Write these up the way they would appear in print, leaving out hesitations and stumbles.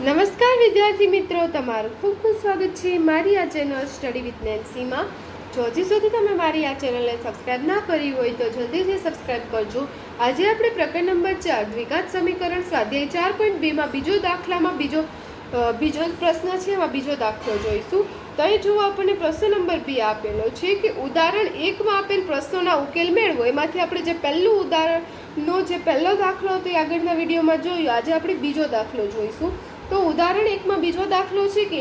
નમસ્કાર વિદ્યાર્થી મિત્રો, તમારું ખૂબ ખૂબ સ્વાગત છે મારી આ ચેનલ સ્ટડી વિથ નેન્સીમાં. જો હજી સુધી તમે મારી આ ચેનલને સબસ્ક્રાઇબ ના કરી હોય તો જલ્દીથી સબસ્ક્રાઇબ કરજો. આજે આપણે પ્રકરણ નંબર 4 દ્વિઘાત સમીકરણ સ્વાધ્યાય 4.2માં બીજો દાખલામાં બીજો પ્રશ્ન છે. એમાં બીજો દાખલો જોઈશું. તો અહીં જુઓ, આપણને પ્રશ્ન નંબર 2 આપેલો છે કે ઉદાહરણ 1માં આપેલ પ્રશ્નોના ઉકેલ મેળવો. એમાંથી આપણે જે પહેલું ઉદાહરણનો જે પહેલો દાખલો હતો એ આગળના વિડીયોમાં જોયો. આજે આપણે બીજો દાખલો જોઈશું. તો ઉદાહરણ 1માં બીજો દાખલો છે કે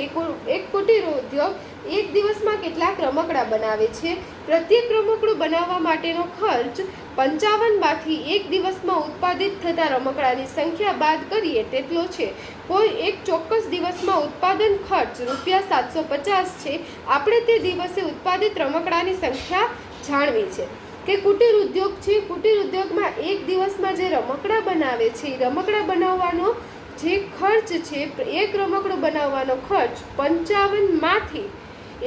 એક કુટીર ઉદ્યોગ એક દિવસમાં કેટલાક રમકડા બનાવે છે. પ્રત્યેક રમકડું બનાવવા માટેનો ખર્ચ 55માંથી એક દિવસમાં ઉત્પાદિત થતા રમકડાની સંખ્યા બાદ કરીએ તેટલો છે. કોઈ એક ચોક્કસ દિવસમાં ઉત્પાદન ખર્ચ ₹750 છે. આપણે તે દિવસે ઉત્પાદિત રમકડાની સંખ્યા જાણવી છે. કે કુટીર ઉદ્યોગ છે, કુટીર ઉદ્યોગમાં એક દિવસમાં જે રમકડા બનાવે છે એ રમકડા બનાવવાનો જે ખર્ચ છે, એક રમકડું બનાવવાનો ખર્ચ 55માંથી,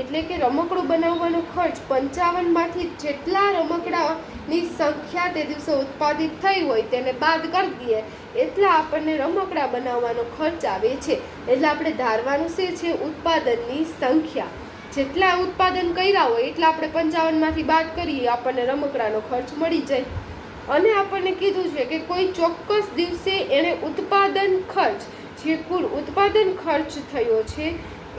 એટલે કે રમકડું બનાવવાનો ખર્ચ 55માંથી જેટલા રમકડાની સંખ્યા તે દિવસે ઉત્પાદિત થઈ હોય તેને બાદ કરી દઈએ એટલા આપણને રમકડા બનાવવાનો ખર્ચ આવે છે. એટલે આપણે ધારવાનું છે ઉત્પાદનની સંખ્યા. જેટલા ઉત્પાદન કર્યા હોય એટલા આપણે 55માંથી બાદ કરીએ, આપણને રમકડાનો ખર્ચ મળી જાય. અને આપણને કીધું છે કે કોઈ ચોક્કસ દિવસે એણે ઉત્પાદન ખર્ચ, જે કુલ ઉત્પાદન ખર્ચ થયો છે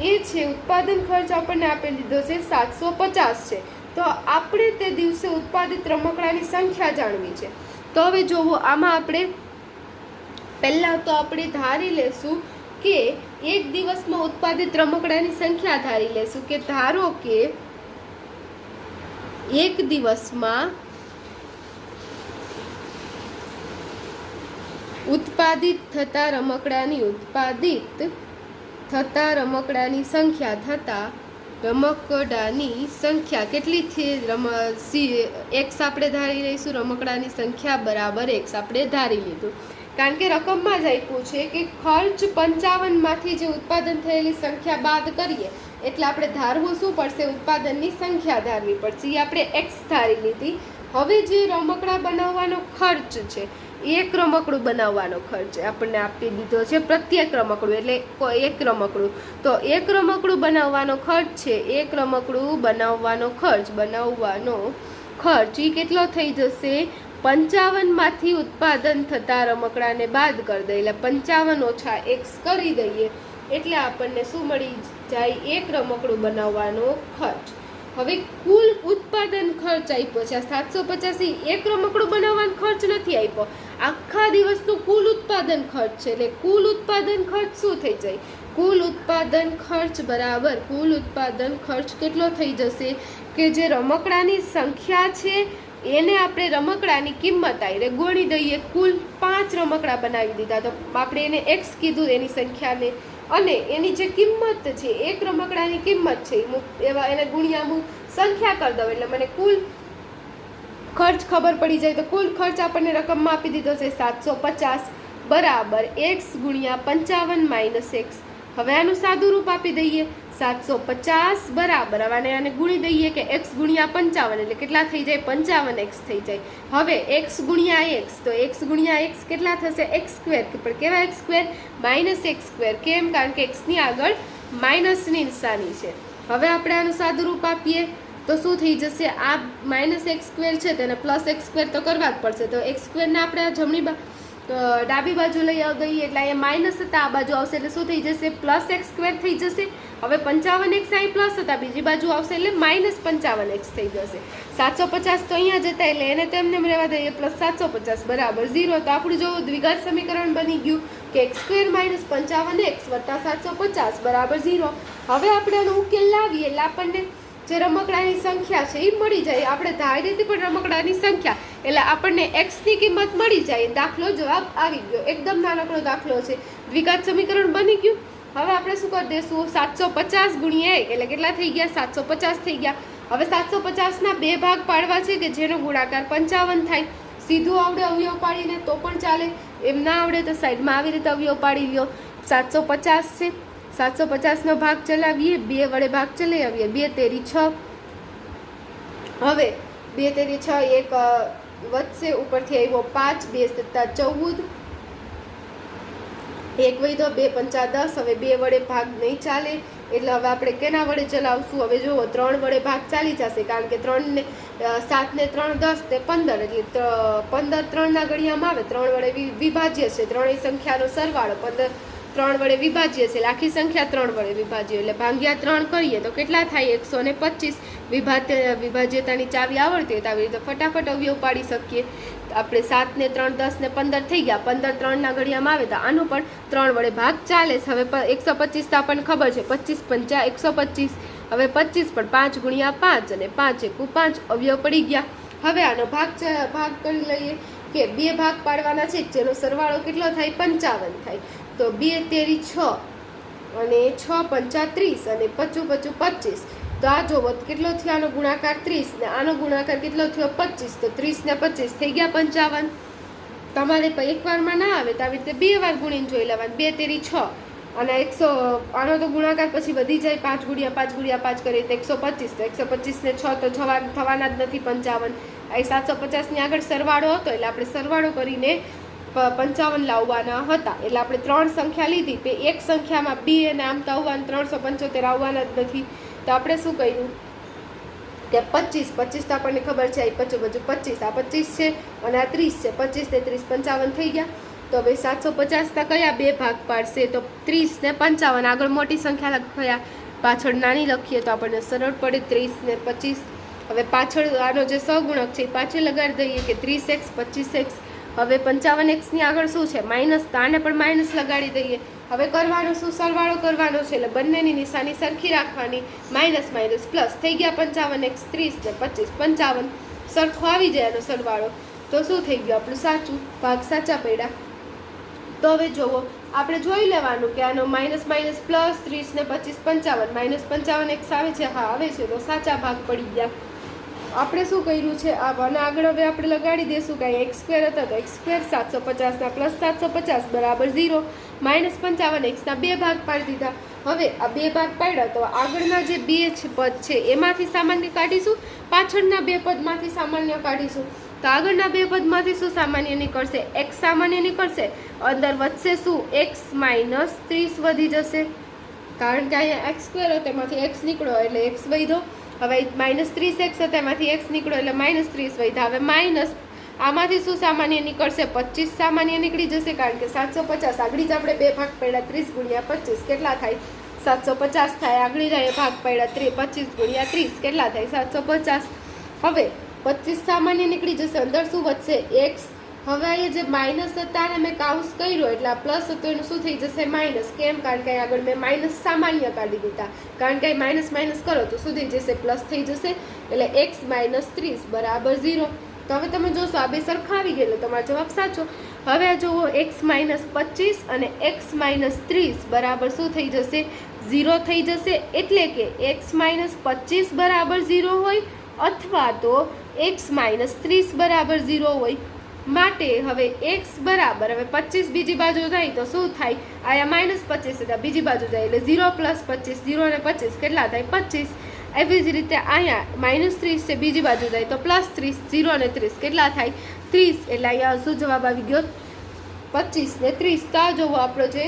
એ છે, ઉત્પાદન ખર્ચ આપણને આપી દીધો છે 750 છે. તો આપણે તે દિવસે ઉત્પાદિત રમકડાની સંખ્યા જાણવી છે. તો હવે જોવો, આમાં આપણે પહેલાં તો આપણે ધારી લેશું કે એક દિવસમાં ઉત્પાદિત રમકડાની સંખ્યા ધારી લેશું કે ધારો કે એક દિવસમાં ઉત્પાદિત થતા રમકડાની સંખ્યા કેટલી છે? એક્સ આપણે ધારી લઈશું. રમકડાની સંખ્યા બરાબર એક્સ આપણે ધારી લીધું, કારણ કે રકમમાં જ આપ્યું છે કે ખર્ચ 55માંથી જે ઉત્પાદન થયેલી સંખ્યા બાદ કરીએ એટલે આપણે ધારવું શું પડશે? ઉત્પાદનની સંખ્યા ધારવી પડશે. એ આપણે એક્સ ધારી લીધી. હવે જે રમકડા બનાવવાનો ખર્ચ છે, એક રમકડું બનાવવાનો ખર્ચ આપણને આપી દીધો છે. પ્રત્યેક રમકડું એટલે એક રમકડું, તો એક રમકડું બનાવવાનો ખર્ચ છે, એક રમકડું બનાવવાનો ખર્ચ એ કેટલો થઈ જશે? 55માંથી ઉત્પાદન થતા રમકડાને બાદ કરી દઈએ એટલે 55 ઓછા એક્સ કરી દઈએ એટલે આપણને શું મળી જાય? એક રમકડું બનાવવાનો ખર્ચ. હવે કુલ ઉત્પાદન ખર્ચ આપ્યો છે 750. એક રમકડું બનાવવાનો ખર્ચ નથી આપ્યો, આખા દિવસનું કુલ ઉત્પાદન ખર્ચ છે. એટલે કુલ ઉત્પાદન ખર્ચ શું થઈ જાય? કુલ ઉત્પાદન ખર્ચ બરાબર કુલ ઉત્પાદન ખર્ચ કેટલો થઈ જશે? કે જે રમકડાની સંખ્યા છે એને આપણે રમકડાની કિંમત આવી ગોળી દઈએ. કુલ 5 રમકડા બનાવી દીધા તો આપણે એને એક્સ કીધું એની સંખ્યાને, અને એની જે કિંમત છે, એક રમકડાની કિંમત છે એવા એને ગુણ્યા હું સંખ્યા કરી દઉં એટલે મને કુલ ખર્ચ ખબર પડી જાય. તો કુલ ખર્ચ આપણને રકમમાં આપી દીધો છે 750 બરાબર એક્સ ગુણ્યા 55 માઇનસ એક્સ. હવે આનું સાદું રૂપ આપી દઈએ 750 બરાબર, હવે આને ગુણી દઈએ કે એક્સ ગુણ્યા 55 એટલે કેટલા થઈ જાય? 55x થઈ જાય. હવે એક્સ ગુણ્યા એક્સ, તો એક્સ ગુણ્યા એક્સ કેટલા થશે? X square. પણ કેવા x square? Minus x square. કેમ? કારણ કે એક્સની આગળ માઇનસની નિશાની છે. હવે આપણે આનું સાદું રૂપ આપીએ તો શું થઈ જશે? આ માઇનસ એક્સ સ્ક્વેર છે તેને પ્લસ એક્સ સ્ક્વેર તો કરવા જ પડશે. તો એક્સ સ્ક્વેરને આપણે આ ડાબી બાજુ લઈ દઈએ એટલે અહીંયા માઇનસ હતા, આ બાજુ આવશે એટલે શું થઈ જશે? પ્લસ એક્સ સ્ક્વેર થઈ જશે. હવે 55x અહીં પ્લસ હતા, બીજી બાજુ આવશે એટલે માઇનસ 55x થઈ જશે. 750 તો અહીંયા જતા એટલે એને તેમને રહેવા દઈએ પ્લસ 750 બરાબર 0. તો આપણું જો દ્વિઘાત સમીકરણ બની ગયું કે એક્સ સ્ક્વેર માઇનસ 55x વત્તા 750 બરાબર 0. હવે આપણે આનો ઉકેલ લાવીએ એટલે આપણને જે રમકડાની સંખ્યા છે એ મળી જાય. આપણે ધારી હતી પણ રમકડાની સંખ્યા એટલે આપણને એક્સની કિંમત મળી જાય. દાખલો જવાબ આવી ગયો. એકદમ નાનકડો દાખલો છે. દ્વિઘાત સમીકરણ બની ગયું. હવે આપણે શું કરી દઈશું? 750 ગુણ્યા 1 એટલે કેટલા થઈ ગયા? 750 થઈ ગયા. હવે 750ના 2 ભાગ પાડવા છે કે જેનો ગુણાકાર 55 થાય. સીધું આવડે અવયવ પાડીને તો પણ ચાલે, એમ ના આવડે તો સાઈડમાં આવી રીતે અવયવ પાડી લ્યો. 750 છે, 750નો ભાગ ચલાવીએ, 2 વડે ભાગ ચલાવીએ, 2 તેરી 6. હવે 2 તેરી 6, એક વધશે ઉપરથી આવ્યો 5, 2 સત્તા 14, 1 વધ્યો, 2 પંચા 10. હવે 2 વડે ભાગ નહીં ચાલે, એટલે હવે આપણે કેના વડે ચલાવશું? હવે જુઓ 3 વડે ભાગ ચાલી જશે, કારણ કે 7 ને 3 10 તે 15, એટલે 15 3ના ઘડિયામાં આવે. 3 વડે વિભાજ્ય છે, ત્રણેય સંખ્યાનો સરવાળો 15 3 વડે વિભાજ્ય છે, આખી સંખ્યા 3 વડે વિભાજ્ય, એટલે ભાગ્યા 3 કરીએ તો કેટલા થાય? 125. વિભાજ્યતાની ચાવી આવડતી હોય તો આવી રીતે ફટાફટ અવયવ પાડી શકીએ. આપણે 7 ને 3 10 ને 15 થઈ ગયા. 15 3ના ઘડિયામાં આવે તો આનું પણ 3 વડે ભાગ ચાલે છે. હવે 125 તો આપણને ખબર છે, 25 પંચા 125. હવે 25 પણ 5 ગુણ્યા 5 અને 5 એકુ 5 અવયવ પડી ગયા. હવે આનો ભાગ કરી લઈએ કે 2 ભાગ પાડવાના છે, જેનો સરવાળો કેટલો થાય? 55 થાય. તો 2 તેરી 6 અને 6 પંચા 30 અને 5 5 25. તો આ જોવો કેટલો થયો? આનો ગુણાકાર 30 ને આનો ગુણાકાર કેટલો થયો? 25. તો 30 ને 25 થઈ ગયા 55. તમારે એક વારમાં ના આવે તો આવી રીતે 2 વાર ગુણીને જોઈ લેવાનું. 2 તેરી 6 અને 100, આનો તો ગુણાકાર પછી વધી જાય, 5 ગુણ્યા 5 ગુણ્યા 5 કરીએ તો 125. તો 125 ને 6 તો થવાના જ નથી 55. આ 750 ની આગળ સરવાળો હતો, એટલે આપણે સરવાળો કરીને 55 લાવવાના હતા. એટલે આપણે 3 સંખ્યા લીધી, એક સંખ્યામાં 2 અને આમ તો આવવાના 375 આવવાના જ નથી. તો આપણે શું કર્યું કે 25 તો આપણને ખબર છે, આ 25 આ 25 છે અને આ 30 છે. 25 ને 30 55 થઈ ગયા. તો હવે 750 કયા 2 ભાગ પાડશે? તો 30 ને 55. આગળ મોટી સંખ્યા લખ્યા, પાછળ નાની લખીએ તો આપણને સરળ પડે. 30 ને 25. હવે પાછળ આનો જે સહગુણક છે એ પાછળ લગાડી દઈએ કે 30x 25x. હવે 55x ની આગળ શું છે? માઇનસ. તો આને પણ માઇનસ લગાડી દઈએ. હવે કરવાનું શું? સરવાળો કરવાનો છે, એટલે બંનેની નિશાની સરખી રાખવાની. માઇનસ માઇનસ પ્લસ થઈ ગયા 55x. 30 ને 25 55 સરખો આવી જાય એનો સરવાળો. તો શું થઈ ગયું? આપણું સાચું ભાગ સાચા પડ્યા. તો હવે જુઓ, આપણે જોઈ લેવાનું કે આનો માઇનસ માઇનસ પ્લસ 30 ને 25 55 માઇનસ 55x આવે છે. હા આવે છે, તો સાચા ભાગ પડી ગયા. આપણે શું કર્યું છે? અને આગળ હવે આપણે લગાડી દઈશું કે અહીં x² હતો તો x² 750 ના પ્લસ 750 બરાબર 0. માઇનસ 55x ના 2 ભાગ પાડી દીધા. હવે આ 2 ભાગ પાડ્યા તો આગળના જે 2 પદ છે એમાંથી સામાન્ય કાઢીશું, પાછળના 2 પદમાંથી સામાન્ય કાઢીશું. તો આગળના 2 પદમાંથી શું સામાન્ય નીકળશે? x સામાન્ય નીકળશે. અંદર વધશે શું? x માઇનસ 30 વધી જશે, કારણ કે અહીંયા x² હતો તેમાંથી x નીકળ્યો એટલે x વધ્યો. હવે માઇનસ 30x હતો એમાંથી x નીકળ્યો એટલે માઇનસ 30 વધ્યા. હવે માઇનસ આમાંથી શું સામાન્ય નીકળશે? 25 સામાન્ય નીકળી જશે, કારણ કે 750 આગળ જ આપણે 2 ભાગ પડ્યા. 30 ગુણ્યા 25 કેટલા થાય? 750 થાય. આગળ જ ભાગ પડ્યા 25 ગુણ્યા 30 કેટલા થાય? 750. હવે 25 સામાન્ય નીકળી જશે, અંદર શું વધશે? x. હવે અહીંયા જે માઇનસ હતા ને મેં કાઉન્સ કર્યો, એટલે આ પ્લસ હતો એનું શું થઈ જશે? માઇનસ. કેમ? કારણ કે આગળ મેં માઇનસ સામાન્ય કાઢી દીધા, કારણ કે માઇનસ માઇનસ કરો તો શું થઈ જશે? પ્લસ થઈ જશે. એટલે x માઇનસ 30 બરાબર 0. તો હવે તમે જોશો આ 2 સરખા આવી ગયેલો, તમારો જવાબ સાચો. હવે આ જુઓ, x માઇનસ 25 અને x માઇનસ 30 બરાબર શું થઈ જશે? 0 થઈ જશે. એટલે કે x માઇનસ 25 બરાબર 0 હોય અથવા તો x માઇનસ 30 બરાબર 0 હોય. માટે હવે x બરાબર, હવે 25 બીજી બાજુ જાય તો શું થાય? આયા માઇનસ 25 હતા, બીજી બાજુ જાય એટલે 0 પ્લસ 25, 0 અને 25 કેટલા થાય? 25. એવી જ રીતે અહીંયા માઇનસ 30 છે, બીજી બાજુ જાય તો પ્લસ 30, 0 અને 30 કેટલા થાય? 30. એટલે અહીંયા શું જવાબ આવી ગયો? 25 ને 30. તો આ જોવો આપણો જે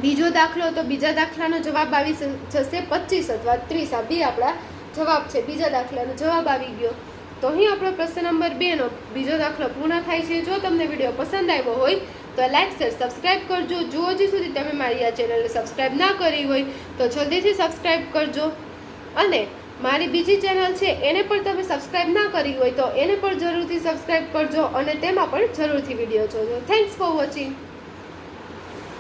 બીજો દાખલો, તો બીજા દાખલાનો જવાબ આવી જશે 25 અથવા 30. આ 2 આપણા જવાબ છે. બીજા દાખલાનો જવાબ આવી ગયો. તો અહીં આપણો પ્રશ્ન નંબર 2 નો બીજો દાખલો પૂર્ણ થાય છે. જો તમને વિડીયો પસંદ આવ્યો હોય તો લાઈક શેર સબસ્ક્રાઈબ કરજો. જો હજી સુધી તમે મારી આ ચેનલને સબસ્ક્રાઈબ ના કરી હોય તો જલ્દીથી સબસ્ક્રાઈબ કરજો. અને મારી બીજી ચેનલ છે એને પણ તમે સબસ્ક્રાઈબ ના કરી હોય તો એને પણ જરૂરથી સબસ્ક્રાઈબ કરજો અને તેમાં પણ જરૂરથી વિડીયો જોજો. Thanks for watching.